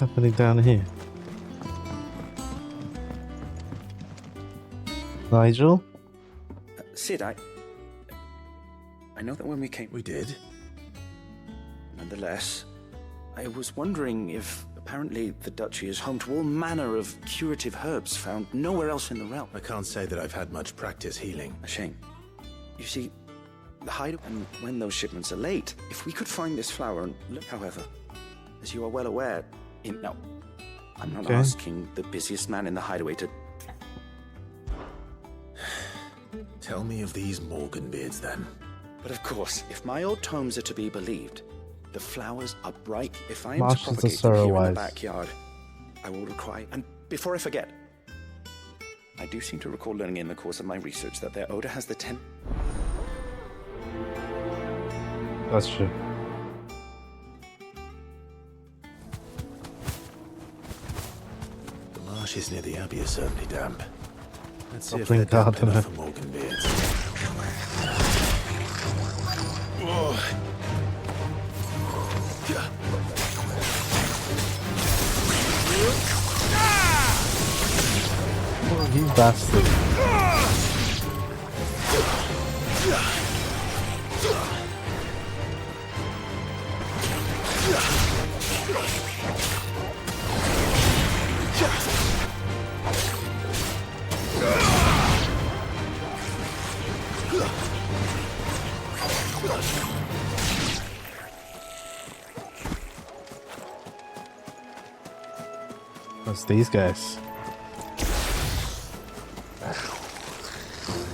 happening down here? Nigel? Sid, I know that when we came... We did? Nonetheless, I was wondering if apparently the Duchy is home to all manner of curative herbs found nowhere else in the realm. I can't say that I've had much practice healing. A shame. You see, the hideout, and when those shipments are late, if we could find this flower and look, however, as you are well aware, no, I'm not asking the busiest man in the hideaway to... Tell me of these Morganbeards, then. But of course, if my old tomes are to be believed, the flowers are bright. If I am Martians to are propagate them here in sorrow-wise. the backyard, I will require... And before I forget, I do seem to recall learning in the course of my research that their odor has the That's true. The marshes near the Abbey are certainly damp. Let's see if Dublin they're damp Gardener. enough for Morganbeards. Oh. Oh, you bastard. What's these guys?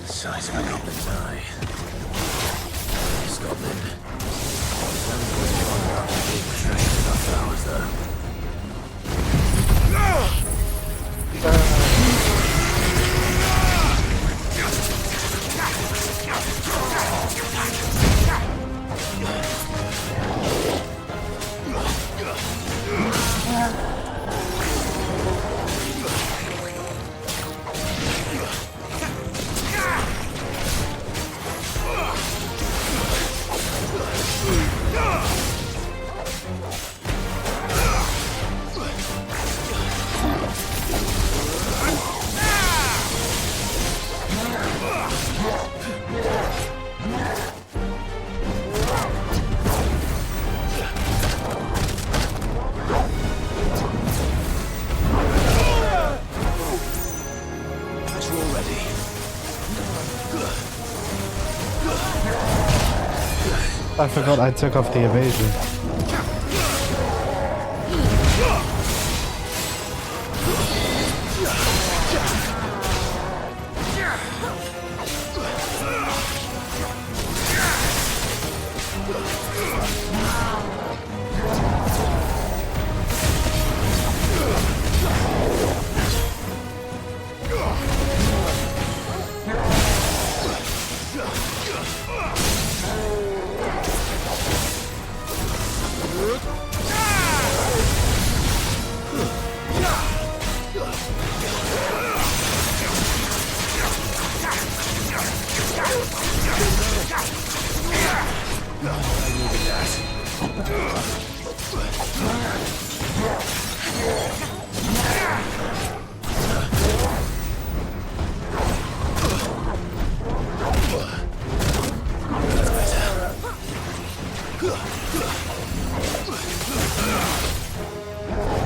Size of a goblin's eye. This goblin. Big train of flowers, though. I forgot I took off the evasion.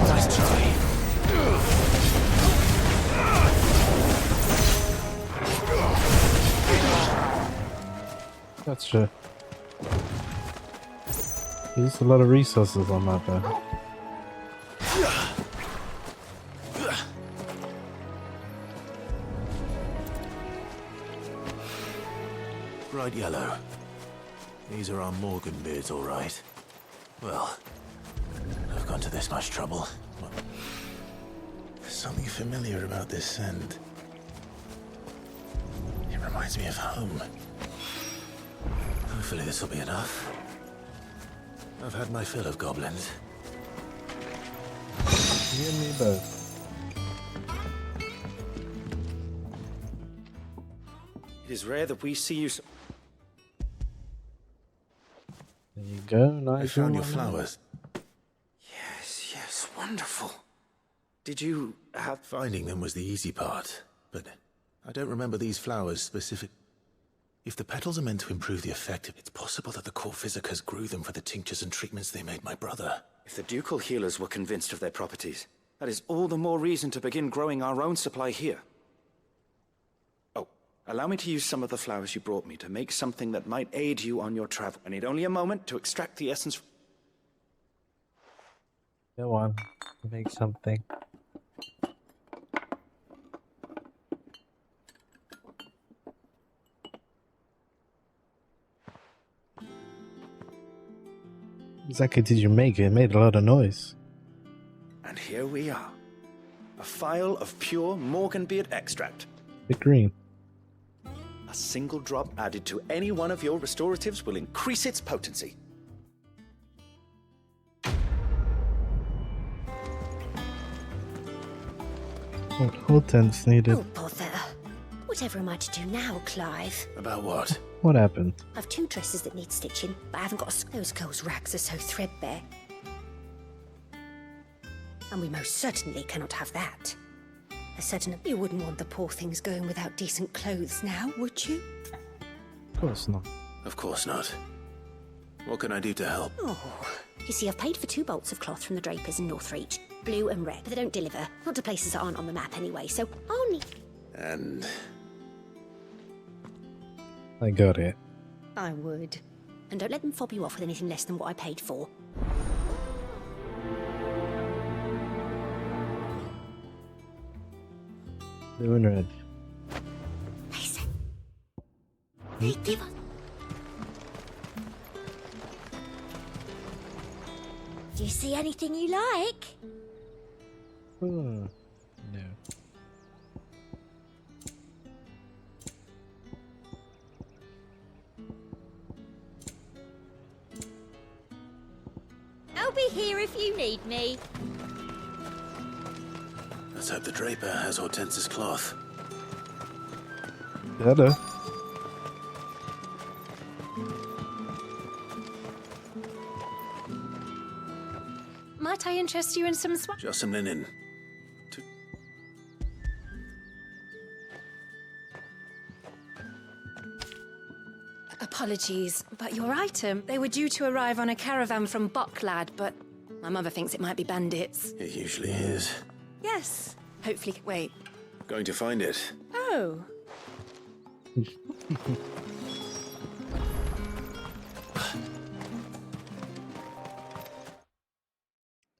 Nice try. That's true. Used a lot of resources on that though. Bright yellow. These are our Morganbeards, all right. Well, I've gone to this much trouble. There's something familiar about this scent. It reminds me of home. Hopefully this will be enough. I've had my fill of goblins. You and me both. It is rare that we see you... There you go, nice. I found your flowers. Yes, wonderful. Did you have... Finding them was the easy part, but I don't remember these flowers specific. If the petals are meant to improve the effect, it's possible that the core physicers grew them for the tinctures and treatments they made my brother. If the ducal healers were convinced of their properties, that is all the more reason to begin growing our own supply here. Oh, allow me to use some of the flowers you brought me to make something that might aid you on your travel. I need only a moment to extract the essence. Go on, make something. Exactly did you make it? It made a lot of noise. And here we are. A phial of pure Morganbeard extract. Bit green. A single drop added to any one of your restoratives will increase its potency. Hortense needed. Oh, bother. Whatever am I to do now, Clive? About what? What happened? I've 2 dresses that need stitching, but I haven't got those girls' rags are so threadbare. And we most certainly cannot have that. You wouldn't want the poor things going without decent clothes now, would you? Of course not. Of course not. What can I do to help? Oh, you see, I've paid for 2 bolts of cloth from the drapers in Northreach, blue and red, but they don't deliver. Not to places that aren't on the map anyway, so I'll need... And I got it. I would. And don't let them fob you off with anything less than what I paid for. Blue and red. Listen. Hey, Diva. Do you see anything you like? No. I'll be here if you need me. let's hope the draper has Hortense's cloth. Better. Might I interest you in some Just some linen. Apologies, but your item, they were due to arrive on a caravan from Bucklad, but my mother thinks it might be bandits. It usually is. Yes. Hopefully, wait. Going to find it. Oh.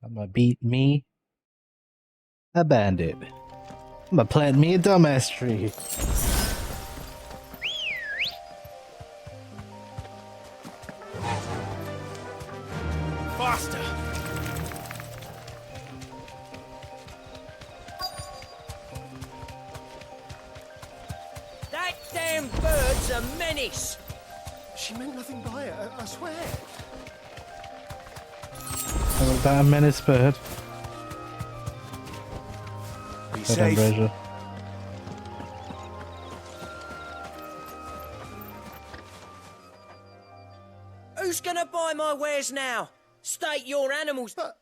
I'ma beat me a bandit. I'ma plant me a dumbass tree. Faster! That damn bird's a menace! She meant nothing by it, I swear. Oh, that menace bird. Be Hold on, safe. Brazier. Who's gonna buy my wares now? State your animals. But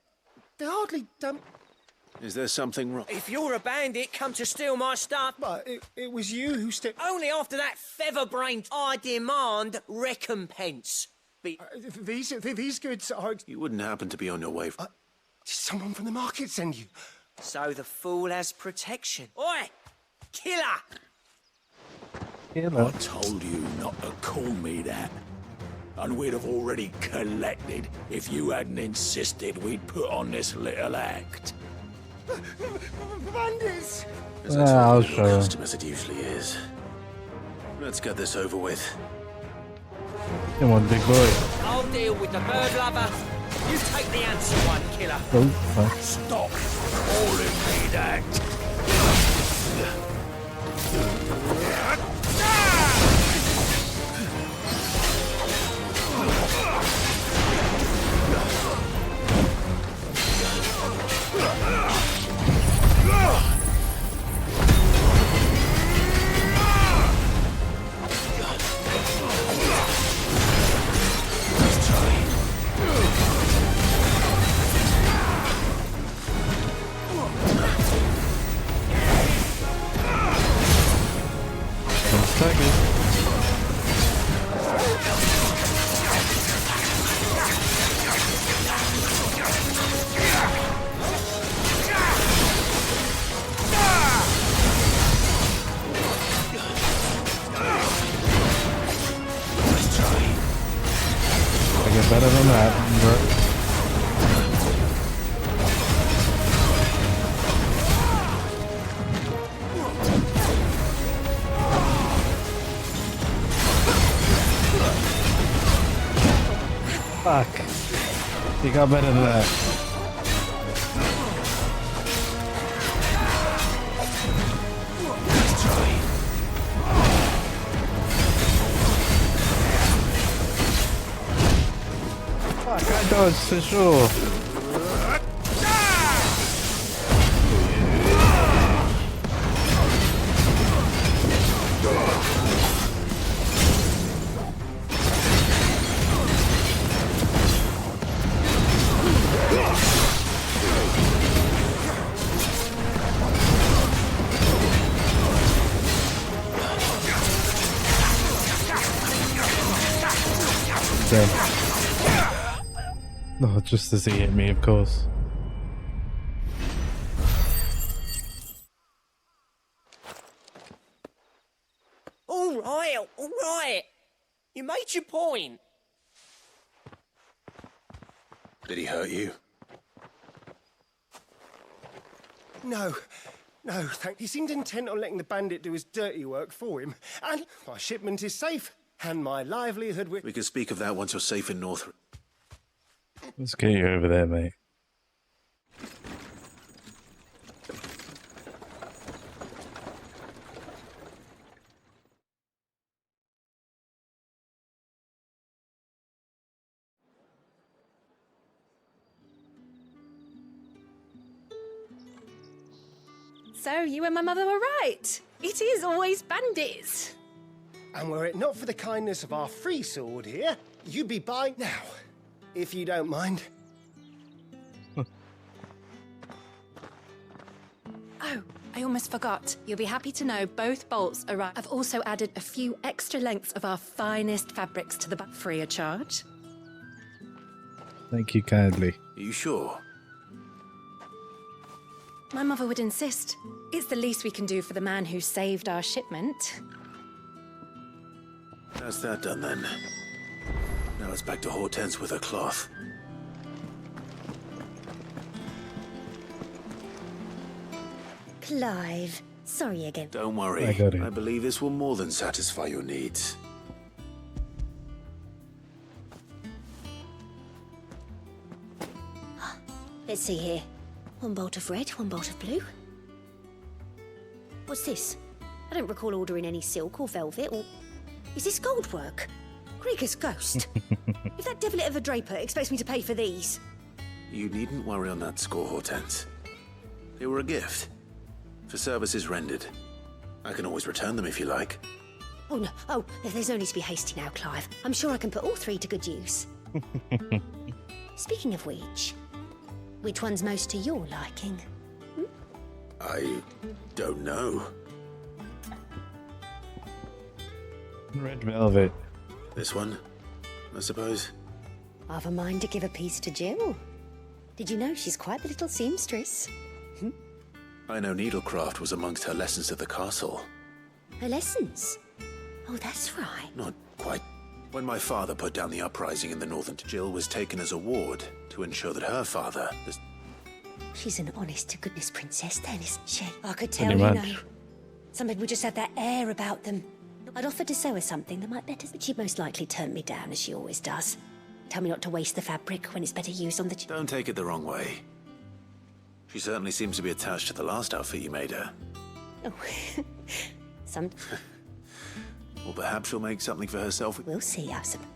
they hardly Is there something wrong? If you're a bandit, come to steal my stuff. But it was you who stepped. Only after that feather-brained. I demand recompense. These goods are. You wouldn't happen to be on your way. Did someone from the market send you? So the fool has protection. Oi! Killer! Killer. I told you not to call me that. And we'd have already collected if you hadn't insisted we'd put on this little act. Bandits! As I'll little show 'em. custom as it usually is. Let's get this over with. Come on, big boy. I'll deal with the bird lover. You take the answer one, killer. Oh, fuck. Stop calling me that. better than that, bro. Fuck. You got better than that. Fuck, I dodged for sure. No, just as he hit me, of course. All right. You made your point. Did he hurt you? No, thank you. He seemed intent on letting the bandit do his dirty work for him. And my shipment is safe, and my livelihood with... We can speak of that once you're safe in North. Let's get you over there, mate. So, you and my mother were right. It is always bandits. And were it not for the kindness of our free sword here, you'd be by now, if you don't mind. Oh, I almost forgot. You'll be happy to know both bolts arrive. I've also added a few extra lengths of our finest fabrics to the back free of charge. Thank you kindly. Are you sure? My mother would insist. It's the least we can do for the man who saved our shipment. That's that done then. Now it's back to Hortense with her cloth. Clive, sorry again. Don't worry. I got it. I believe this will more than satisfy your needs. Let's see here. One bolt of red, one bolt of blue. What's this? I don't recall ordering any silk or velvet, or... Is this gold work? Krieger's ghost. If that devilit of a draper expects me to pay for these... You needn't worry on that score, Hortense. They were a gift. For services rendered. I can always return them if you like. Oh, no. Oh, there's no need to be hasty now, Clive. I'm sure I can put all three to good use. Speaking of which one's most to your liking? I don't know. Red velvet. This one, I suppose. I've a mind to give a piece to Jill. Did you know she's quite the little seamstress? I know needlecraft was amongst her lessons at the castle. Her lessons? Oh, that's right. Not quite. When my father put down the uprising in the northern, Jill was taken as a ward to ensure that her father... She's an honest-to-goodness princess then, isn't she? I could tell, Pretty you much. know. Some people just have that air about them. I'd offered to sew her something that might better, but she'd most likely turn me down, as she always does. Tell me not to waste the fabric when it's better used on the... Don't take it the wrong way. She certainly seems to be attached to the last outfit you made her. Oh, some... Or perhaps she'll make something for herself. We'll see, I suppose.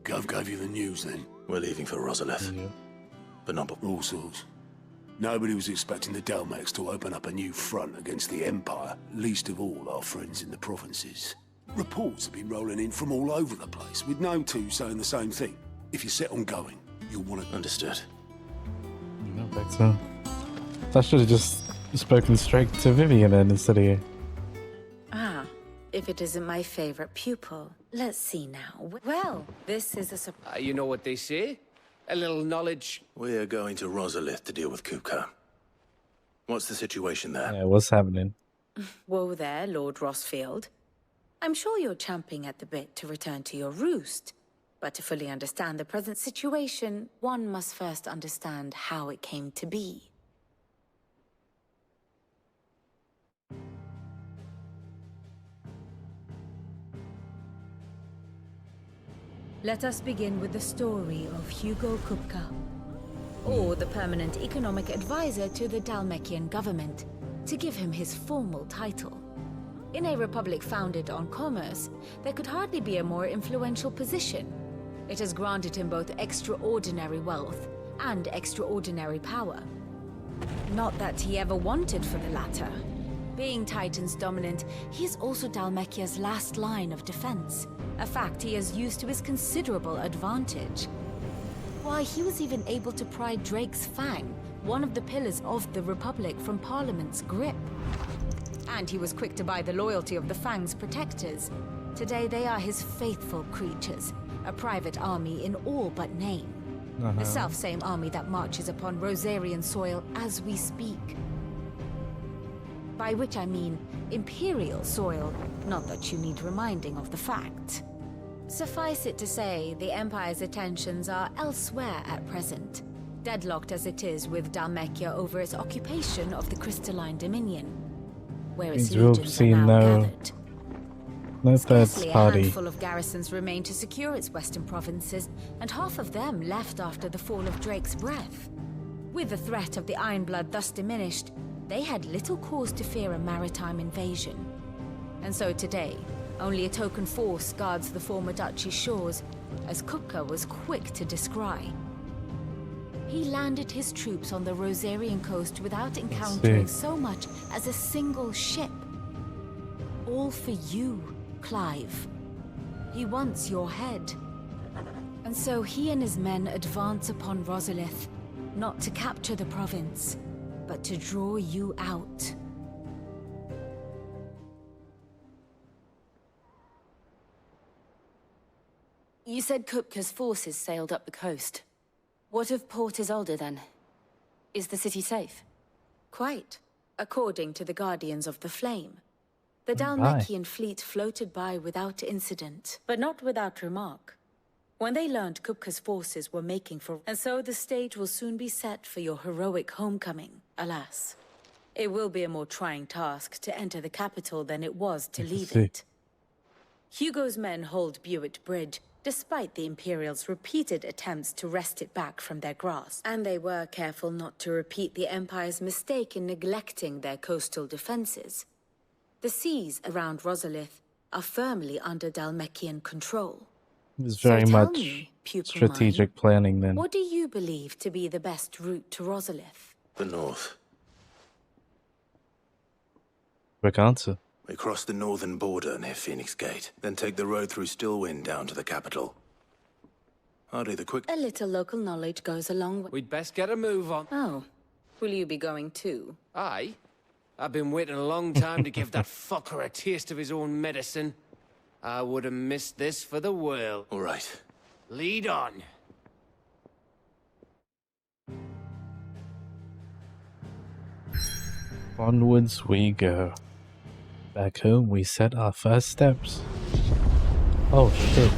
Gov gave you the news then? We're leaving for Rosalith. Yeah. But not... All sorts. Nobody was expecting the Delmex to open up a new front against the Empire, least of all our friends in the provinces. Reports have been rolling in from all over the place, with no two saying the same thing. If you're set on going, you'll want to... Understood. I don't think so. I should have just spoken straight to Vivian then instead of you. Ah, if it isn't my favorite pupil. Let's see now. Well, this is a surprise. You know what they say? A little knowledge. We're going to Rosalith to deal with Kupka. What's the situation there? Yeah, what's happening? Whoa there, Lord Rossfield. I'm sure you're champing at the bit to return to your roost. But to fully understand the present situation, one must first understand how it came to be. Let us begin with the story of Hugo Kupka, or the permanent economic advisor to the Dalmekian government, to give him his formal title. In a republic founded on commerce, there could hardly be a more influential position. It has granted him both extraordinary wealth and extraordinary power. Not that he ever wanted for the latter. Being Titan's dominant, he is also Dalmekia's last line of defense, a fact he has used to his considerable advantage. Why, he was even able to pry Drake's Fang, one of the pillars of the Republic, from Parliament's grip. And he was quick to buy the loyalty of the Fang's protectors. Today they are his faithful creatures, a private army in all but name. The self-same army that marches upon Rosarian soil as we speak. By which I mean Imperial soil, not that you need reminding of the fact. Suffice it to say, the Empire's attentions are elsewhere at present, deadlocked as it is with Dalmekia over its occupation of the Crystalline Dominion, where its legions are now gathered. No third Scarcely a party. handful of garrisons remain to secure its western provinces, and half of them left after the fall of Drake's Breath. With the threat of the Ironblood thus diminished, they had little cause to fear a maritime invasion. And so today, only a token force guards the former duchy's shores, as Kupka was quick to descry. He landed his troops on the Rosarian coast without encountering so much as a single ship. All for you, Clive. He wants your head. And so he and his men advance upon Rosalith, not to capture the province, but to draw you out. You said Kupka's forces sailed up the coast. What of Port Isolde then? Is the city safe? Quite, according to the Guardians of the Flame. The Dalmekian fleet floated by without incident, but not without remark. When they learned Kupka's forces were making for... And so the stage will soon be set for your heroic homecoming, alas. It will be a more trying task to enter the capital than it was to leave it. Hugo's men hold Buet Bridge, despite the Imperials' repeated attempts to wrest it back from their grasp. And they were careful not to repeat the Empire's mistake in neglecting their coastal defenses. The seas around Rosalith are firmly under Dalmekian control. It's very much strategic planning then. What do you believe to be the best route to Rosalith? The north. Quick answer. We cross the northern border near Phoenix Gate, then take the road through Stillwind down to the capital. Hardly the quick... A little local knowledge goes a long way. We'd best get a move on. Oh. Will you be going too? Aye. I've been waiting a long time to give that fucker a taste of his own medicine. I would have missed this for the world. All right. Lead on. Onwards we go. Back home we set our first steps. Oh shit.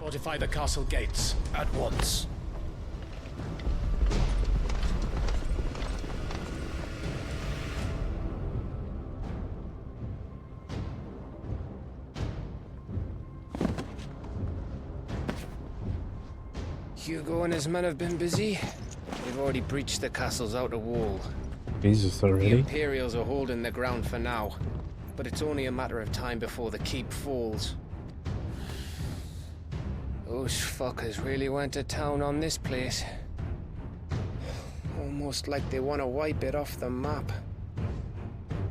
Fortify the castle gates at once. Hugo and his men have been busy. They've already breached the castle's outer wall. Jesus, The already? Imperials are holding the ground for now, but it's only a matter of time before the keep falls. Those fuckers really went to town on this place. Almost like they want to wipe it off the map.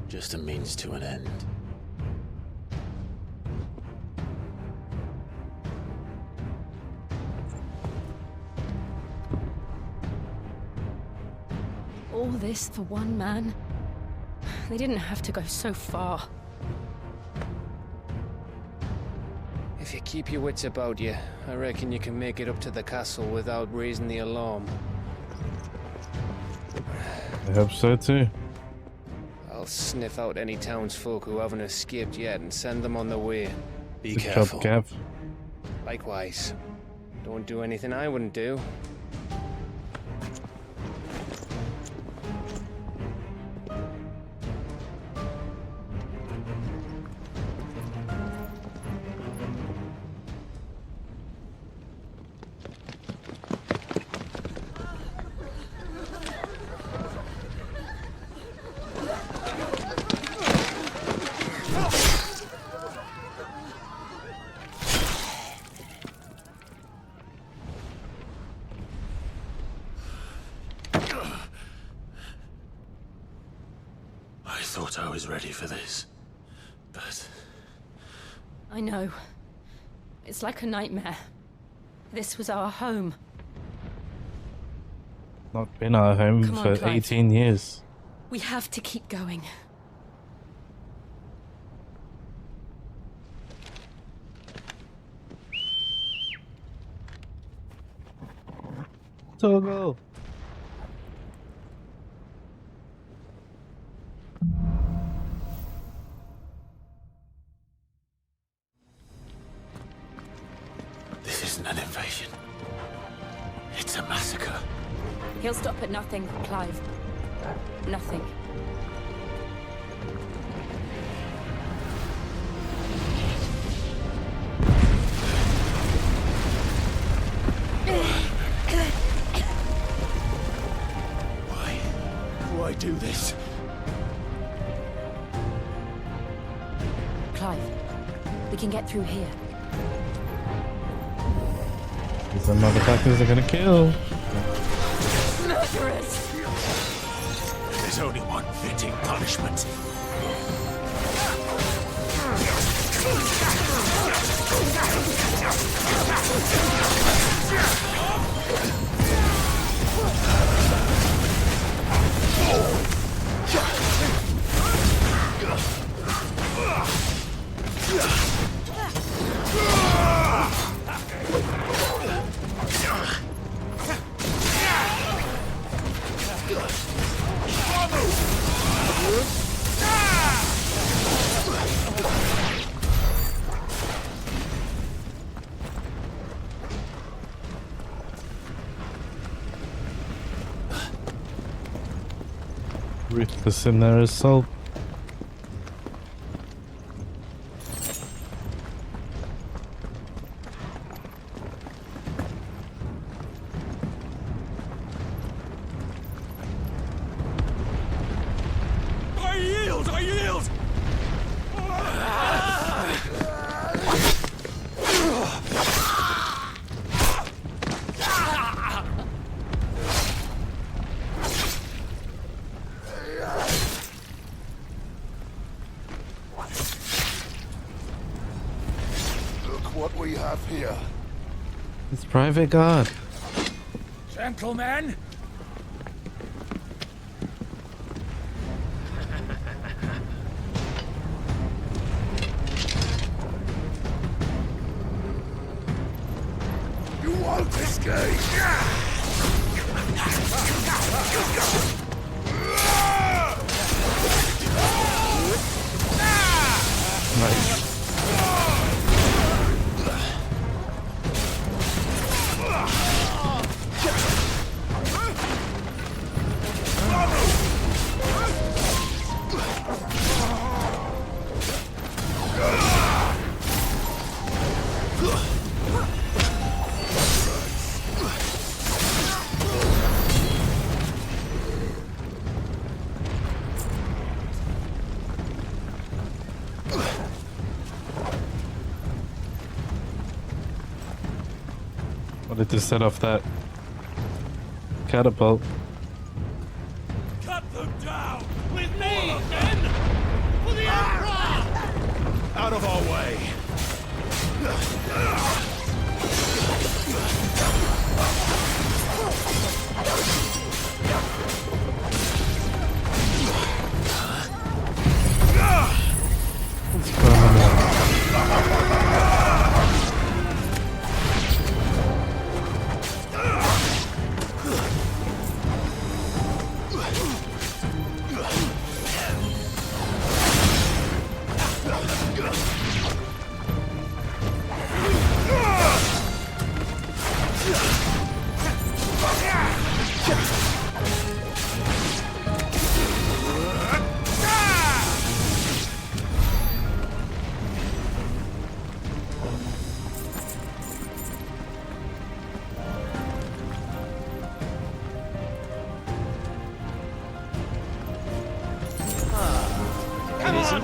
Just a means to an end. All this for one man? They didn't have to go so far. If you keep your wits about you, I reckon you can make it up to the castle without raising the alarm. I hope so too. I'll sniff out any townsfolk who haven't escaped yet and send them on their way. Be Good careful. job, Gav. Likewise. Don't do anything I wouldn't do. I thought I was ready for this, but I know. It's like a nightmare. This was our home. Not been our home Come on, for Clive. 18 years. We have to keep going. Toggle. this isn't an invasion. It's a massacre. He'll stop at nothing, Clive. Nothing. Why do this? Clive, we can get through here. These are motherfuckers are gonna kill. Murderers! There's only one fitting punishment. Ruthless in their assault. I yield! I yield! Look what we have here. It's private guard. Gentlemen, You won't escape. Nice. Wanted to set off that catapult. Cut them down! With me, men! For the Emperor! Out of our way!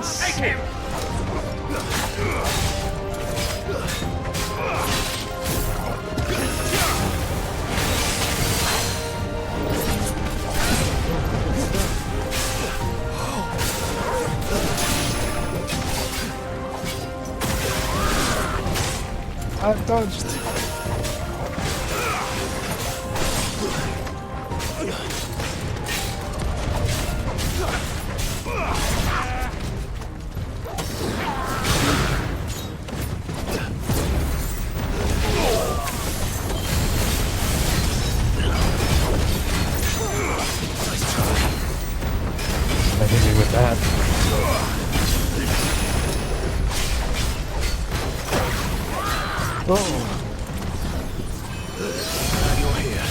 Take him! I dodged. I hit me with that. Oh. You're here.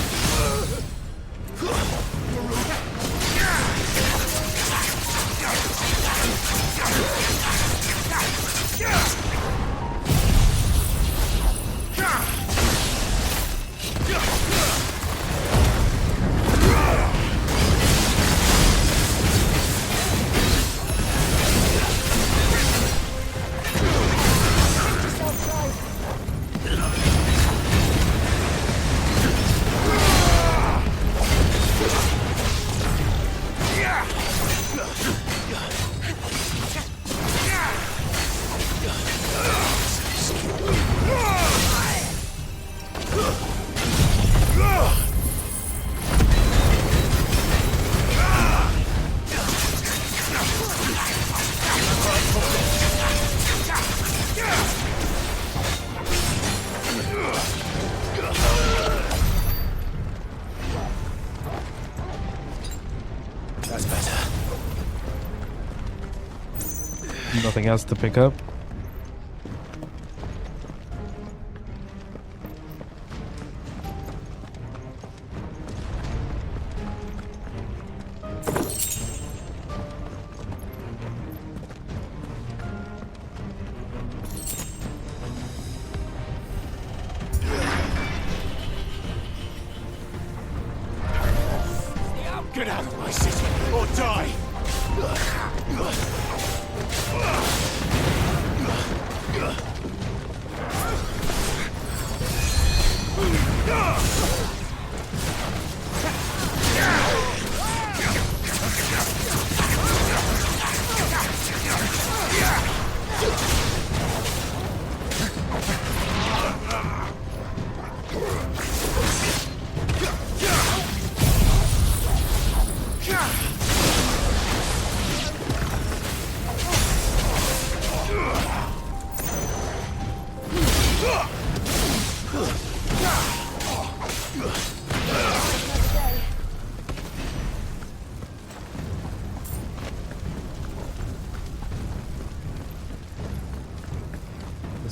That's better. Nothing else to pick up. Get out of my city, or die!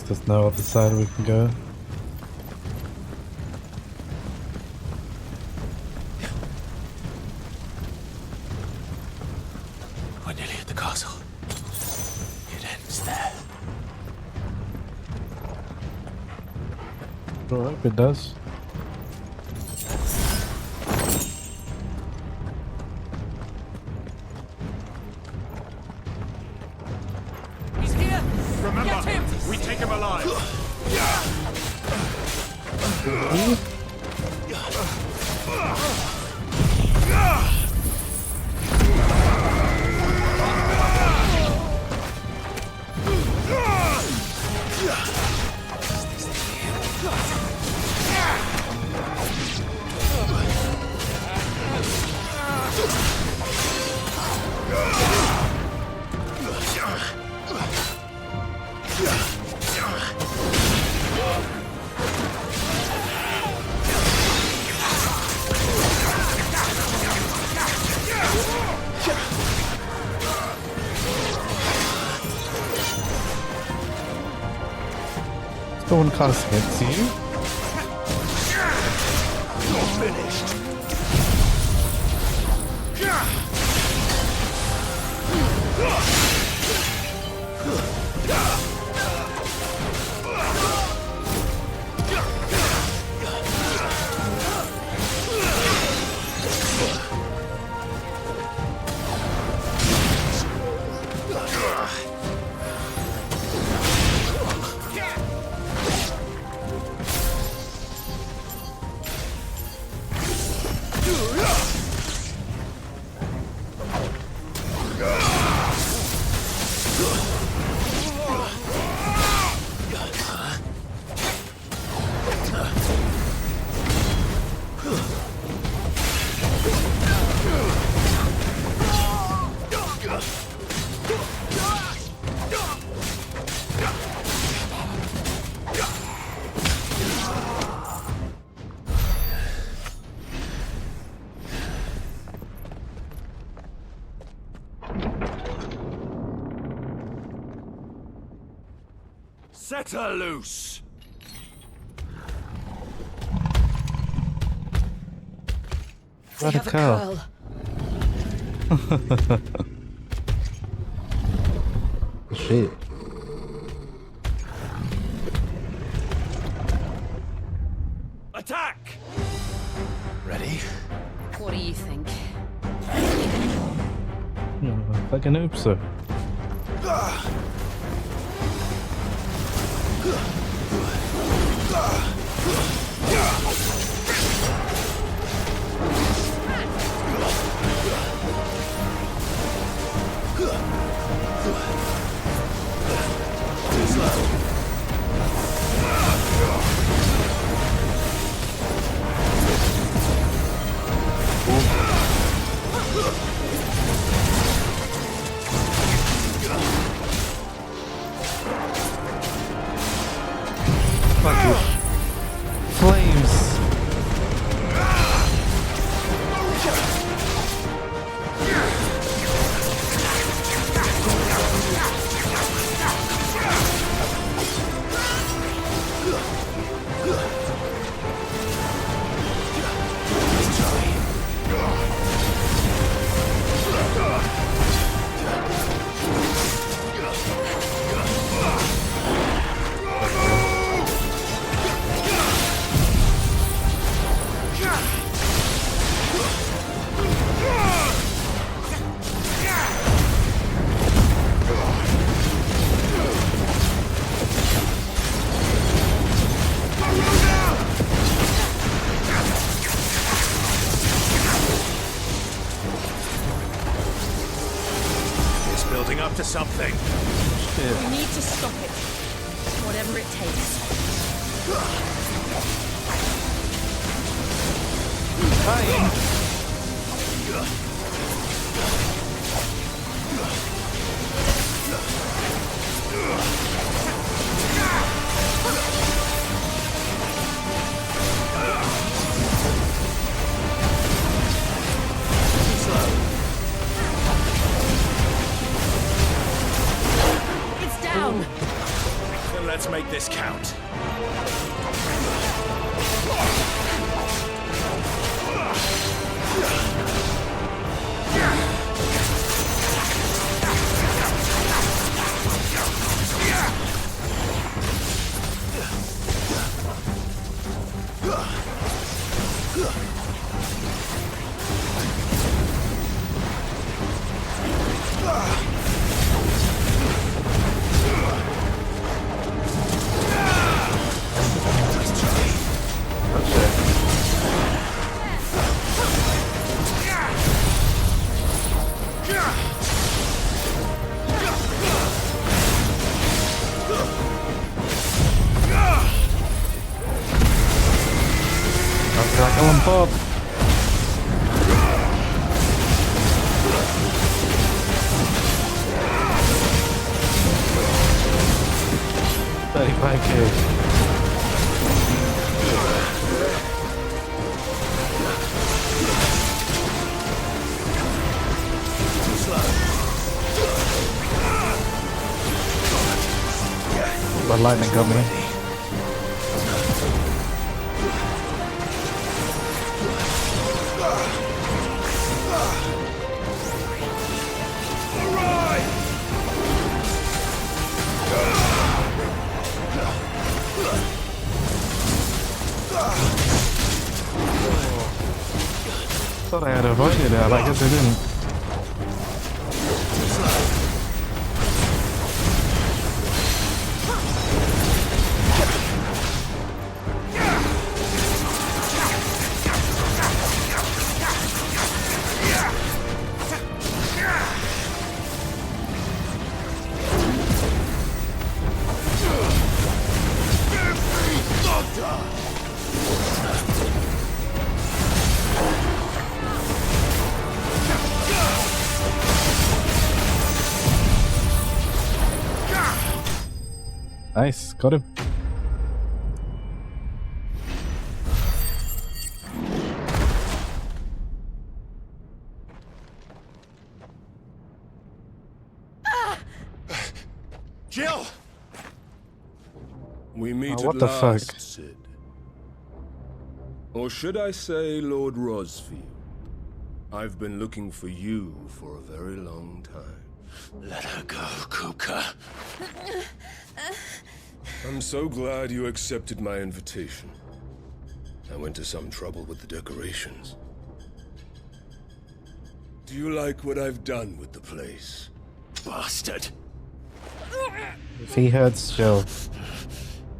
There's no other side we can go. We're nearly at the castle. It ends there. Well, I hope it does. He's here! Remember, get him! We take him alive! No one casting it, see you? You're finished! Set her loose! What a cow. Shit. Attack! Ready? What do you think? Fucking hope so. Flames. Building up to something. We need to stop it. Whatever it takes. It's down. Then let's make this count. Pop. But lightning got me. Thought I had avoided it, but I guess I didn't. Nice, got him. Jill! We meet what at the last, fuck? Sid. Or should I say Lord Rosfield? I've been looking for you for a very long time. Let her go, Kupka. I'm so glad you accepted my invitation. I went to some trouble with the decorations. Do you like what I've done with the place? Bastard. If he hurts Jill.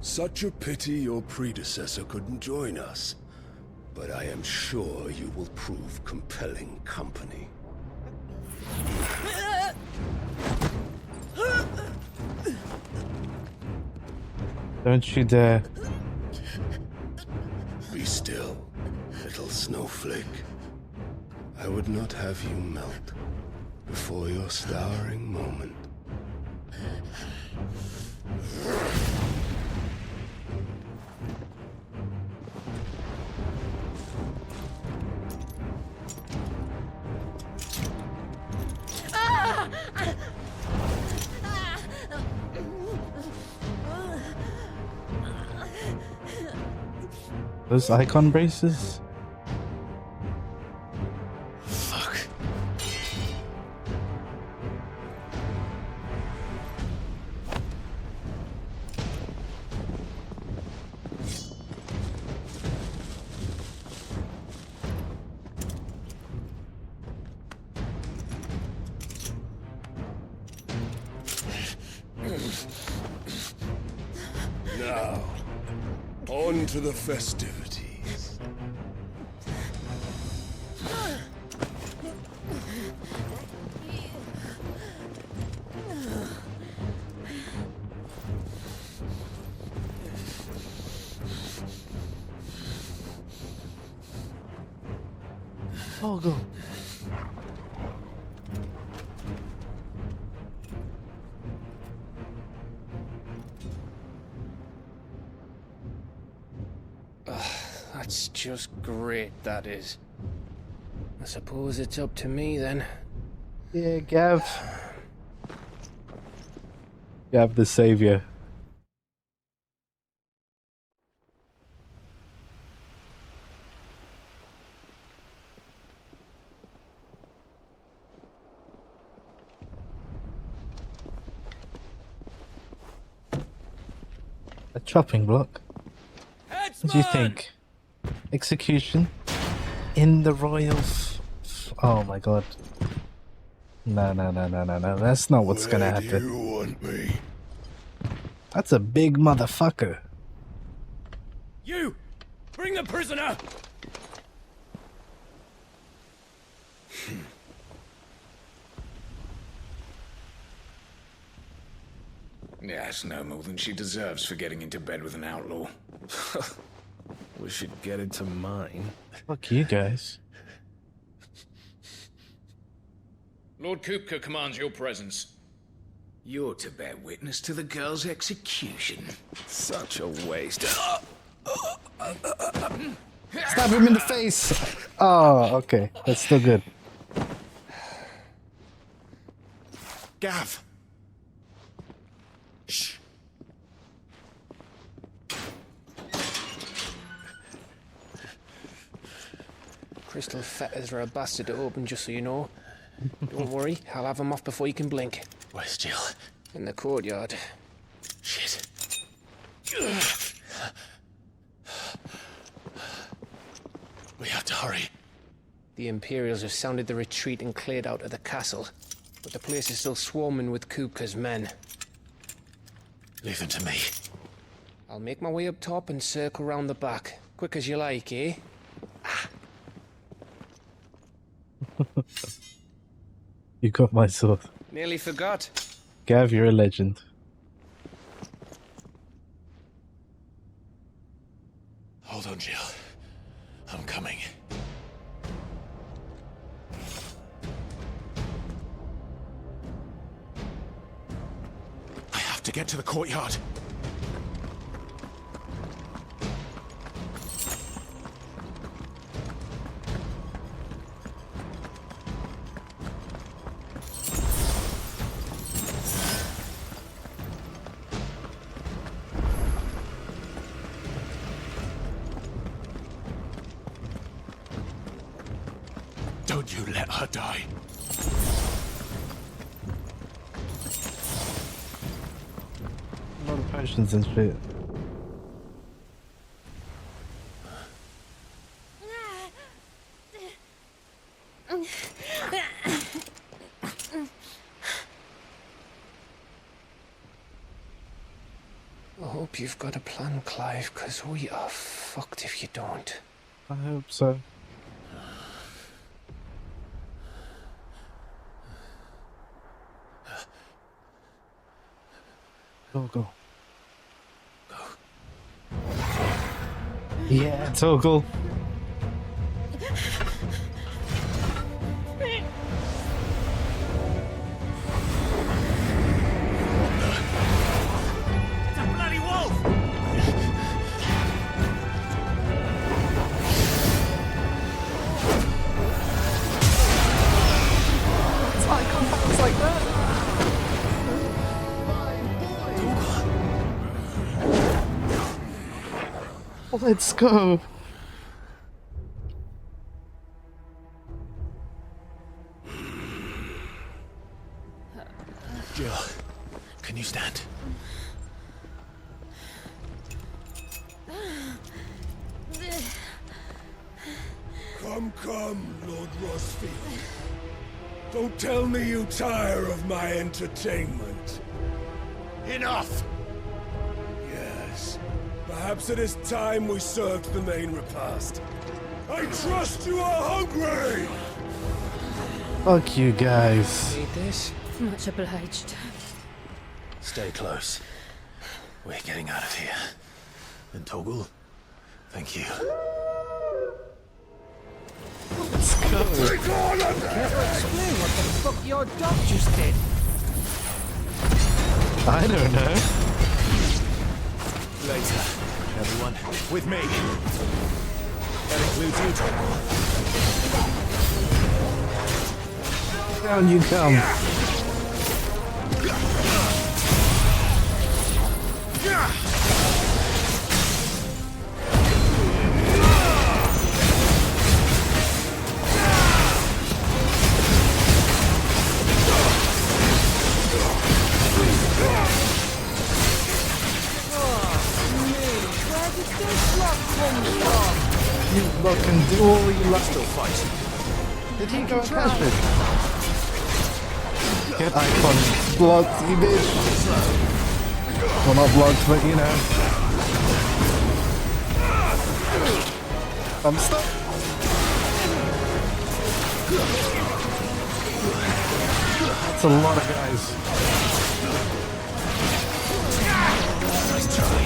Such a pity your predecessor couldn't join us. But I am sure you will prove compelling company. Don't you dare. Be still, little snowflake. I would not have you melt before your starring moment. Those icon braces? Fuck. Now, on to the festivities. Oh, go. That's just great, that is. I suppose it's up to me then. Yeah, Gav. Gav the savior. A chopping block? What do you think? Execution? In the royal oh my god. No, that's not what's gonna happen. Where do you want me? That's a big motherfucker. You! Bring the prisoner! Yeah, it's no more than she deserves for getting into bed with an outlaw. We should get into mine. Fuck you guys. Lord Kupka commands your presence. You're to bear witness to the girl's execution. Such a waste. Stab him in the face! Oh, okay. That's still good. Gav! Shh. Crystal fetters are a bastard to open, just so you know. Don't worry, I'll have him off before you can blink. Where's Jill? In the courtyard. Shit. We have to hurry. The Imperials have sounded the retreat and cleared out of the castle. But the place is still swarming with Kupka's men. Leave them to me. I'll make my way up top and circle round the back. Quick as you like, eh? You got my sword. Nearly forgot. Gav, you're a legend. Hold on, Jill. I'm coming. I have to get to the courtyard. You let her die. A lot of potions and shit. I hope you've got a plan, Clive, because we are fucked if you don't. I hope so. Go. Yeah, Toggle. Let's go. Jill, can you stand? Come, Lord Rosfield. Don't tell me you tire of my entertainment. Enough! Yes. Perhaps it is time we served the main repast. I trust you are hungry! Fuck you guys. Need this? Much obliged. Stay close. We're getting out of here. And Toggle, thank you. Let's go. Take all of them! Explain what the fuck your dog just did. I don't know. Later, everyone, with me. That includes you, Toggle. Down you come. You fucking do all you last still fight. Did he go and catch me? Get icon blocked, you bitch. Well, not blocked, but you know. I'm stuck. That's a lot of guys. Nice try.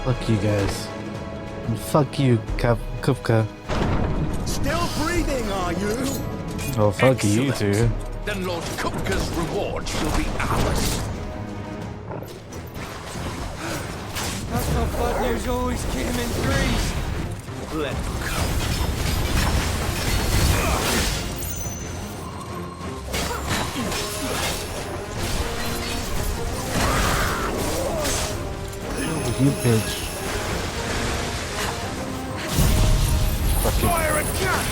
Fuck you guys. And fuck you, Kupka. Still breathing, are you? Oh, fuck you Excellent. too. Then Lord Kupka's reward shall be ours. That's how bad news always came in threes. Let them come. You bitch. Fuck you. Fire and gun!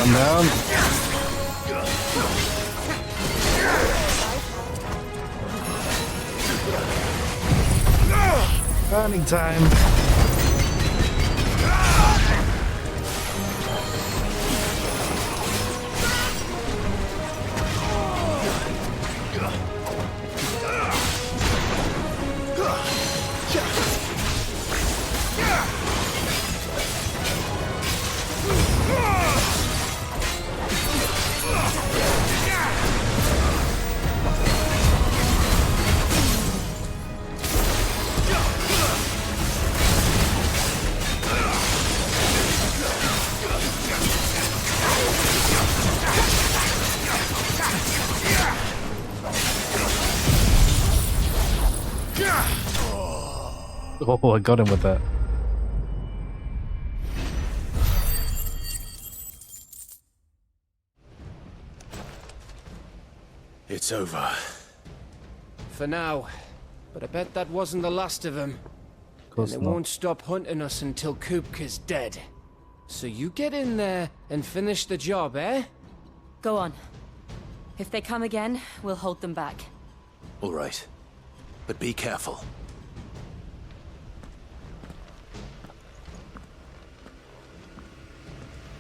One down. Running time. Oh, I got him with that. It's over. For now. But I bet that wasn't the last of them. Of course And they not. won't stop hunting us until Kupka's dead. So you get in there and finish the job, eh? Go on. If they come again, we'll hold them back. All right. But be careful.